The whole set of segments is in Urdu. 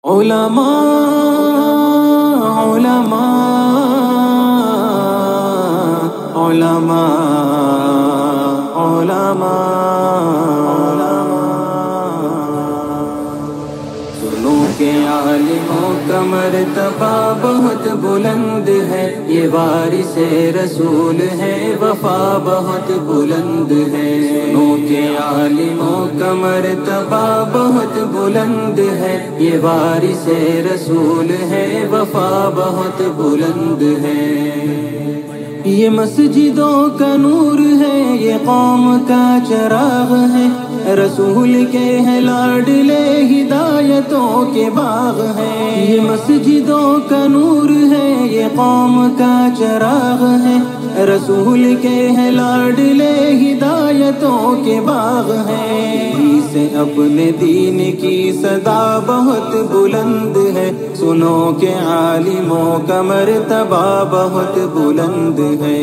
علماء علماء علماء علماء سنو کہ عالموں کا مرتبہ بہت بلند ہے، یہ وارث رسول ہے، وفا بہت بلند ہے۔ سنو کہ عالموں کا مرتبہ بہت بلند ہے، یہ وارث رسول ہے، وفا بہت بلند ہے۔ یہ مسجدوں کا نور ہے، یہ قوم کا چراغ ہے، رسول کے ہے لاڈلے ہدایتوں کے باغ ہے۔ یہ مسجدوں کا نور ہے، یہ قوم کا چراغ ہے، رسول کے ہے لاڈلے ہدایتوں کے باغ ہے۔ سے اپنے دین کی صدا بہت بلند ہے، سنو کہ عالموں کا مرتبہ بہت بلند ہے۔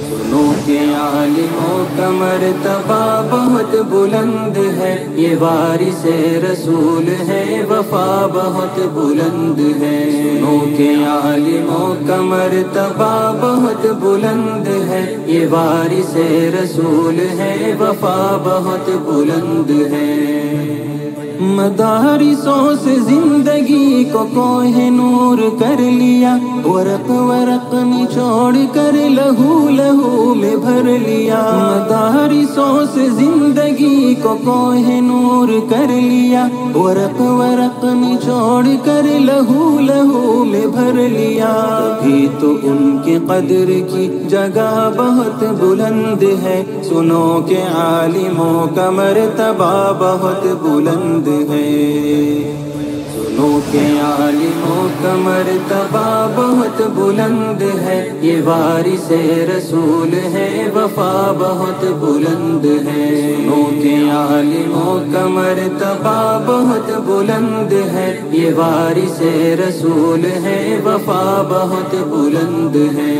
سنو کہ عالموں کا مرتبہ بہت بلند ہے، یہ وارث رسول ہے، وفا بہت بلند ہے۔ سنو کہ عالموں کا مرتبہ بہت بلند ہے، یہ وارث رسول ہے، وفا بہت بلند ہے۔ مدارسوں سے زندگی کو کوہ نور کر لیا، ورق ورق نچوڑ کر لہو لہو میں بھر لیا۔ مدارسوں سے زندگی کو کوہ نور کر لیا، ورق ورق نچوڑ کر لہو لہو میں بھر لیا۔ ابھی تو ان کی قدر کی جگہ بہت بلند ہے، سنو کہ عالموں کا مرتبہ بہت بلند ہے۔ سنو کہ عالموں کا مرتبہ بہت بلند ہے، یہ وارث رسول ہے، وفا بہت بلند ہے۔ سنو کہ عالموں کا مرتبہ بہت بلند ہے، یہ وارث رسول ہے، وفا بہت بلند ہے۔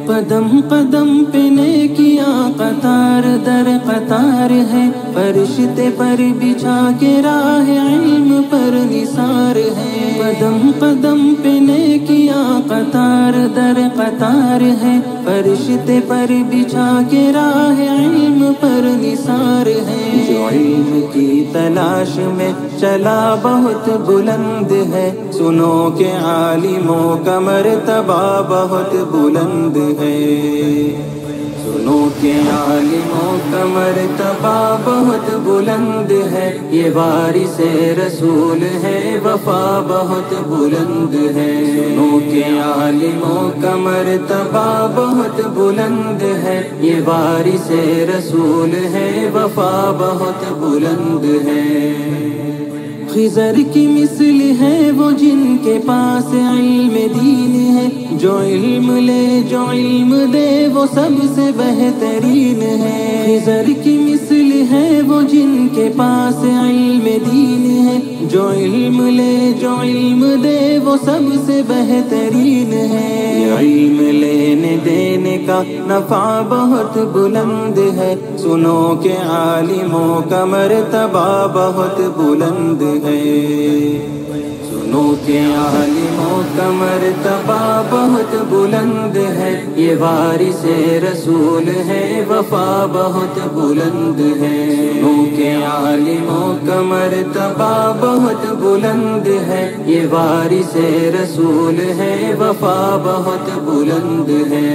قدم قدم پہ نیکیاں قطار در قطار ہے، فرشتے پر بچھا کے راہ علم پر نثار ہے۔ قدم قدم پہ نیکیاں قطار در قطار ہے، فرشتے پر بچھا کے راہ علم پر نثار ہے۔ جو علم کی تلاش میں چلا بہت بلند ہے، سنو کہ عالموں کا مرتبہ بہت بلند ہے۔ سنو کہ عالموں کا مرتبہ بہت بلند ہے، یہ وارث رسول ہے، وفا بہت بلند ہے۔ سنو کہ عالموں کا مرتبہ بہت بلند ہے، یہ وارث رسول ہے، وفا بہت بلند ہے۔ خضر کی مثل ہے وہ جن کے پاس علم دین ہے، جو علم لے جو علم دے وہ سب سے بہترین ہے۔ خضر کی مثل ہے وہ جن کے پاس علم دین ہے، جو علم لے جو علم دے وہ سب سے بہترین ہے۔ علم لینے دینے کا نفع بہت بلند ہے، سنو کہ عالموں کا مرتبہ بہت بلند ہے۔ سنو کہ عالموں کا مرتبہ بہت بلند ہے، یہ وارث رسول ہے، وفا بہت بلند ہے۔ سنو کہ عالموں کا مرتبہ بہت بلند ہے، یہ وارث رسول ہے، وفا بہت بلند ہے۔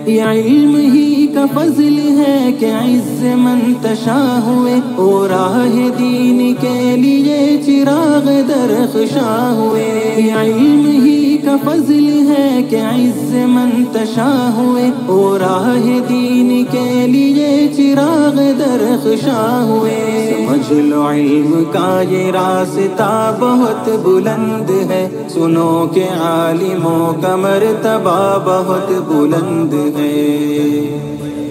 یہ علم ہی کا فضل ہے کہ عز منتشا ہوئے، اور راہ دین کے لیے چراغ درخشاں ہوئے۔ یہ علم ہی کا فضل ہے کہ عز منتشا ہوئے، اور راہ دین کے لیے چراغ درخشاں ہوئے۔ سمجھ لو علم کا یہ راستہ بہت بلند ہے، سنو کہ عالموں کا مرتبہ بہت بلند ہے۔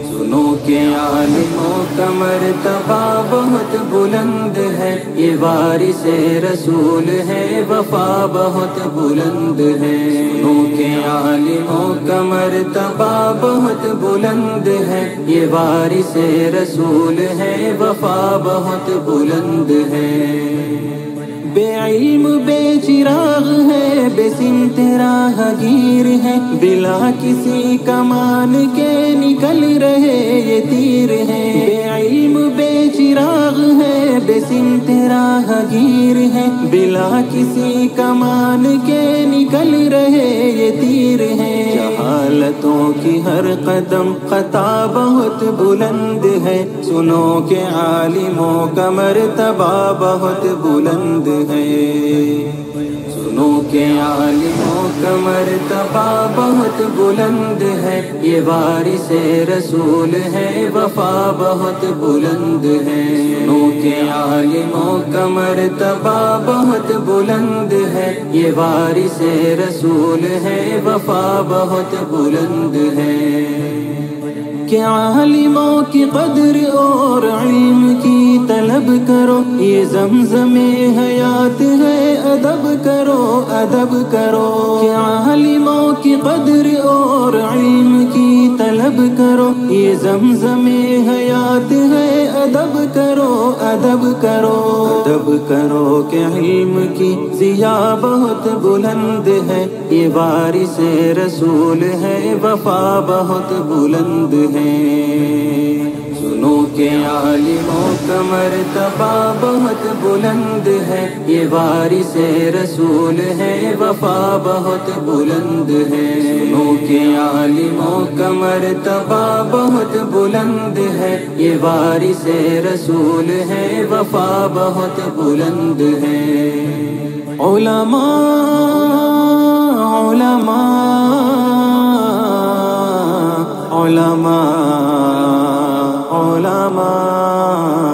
سنو کے عالموں کا مرتبہ بہت بلند ہے، یہ وارث رسول ہے، وفا بہت بلند ہے۔ سنو کے عالموں کا مرتبہ بہت بلند ہے، یہ وارث رسول ہے، وفا بہت بلند ہے۔ بے علم بے چراغ ہے، بے سمت راہ گیر ہے، بلا کسی کمان کے نکل رہے یہ تیر ہے۔ بے علم بے چراغ ہے، بے سمت راہ گیر ہے، بلا کسی کمان کے نکل رہے یہ تیر ہے۔ جہالتوں کی ہر قدم خطا بہت بلند ہے، سنو کہ عالموں کا مرتبہ بہت بلند ہے۔ سنو کہ عالموں کا مرتبہ بہت بلند ہے، یہ وارث رسول ہے، وفا بہت بلند ہے۔ سنو کہ عالموں کا مرتبہ بہت بلند ہے، یہ وارث رسول ہے، وفا بہت بلند ہے۔ کہ عالموں کی قدر اور علم کی طلب کرو، یہ زمزم حیات ہے، ادب کرو ادب کرو۔ کہ عالموں کی قدر اور علم کی طلب کرو، یہ زمزم حیات ہے، ادب کرو ادب کرو ادب کرو۔ کہ علم کی ضیا بہت بلند ہے، یہ وارث رسول ہے، وفا بہت بلند ہے۔ سنو کہ عالموں کا مرتبہ بہت بلند ہے، یہ وارث رسول ہے، وفا بہت بلند ہے۔ سنو کہ عالموں کا مرتبہ بہت بلند ہے، یہ وارث رسول ہے، وفا بہت بلند ہے۔ علماء علماء علماء علماء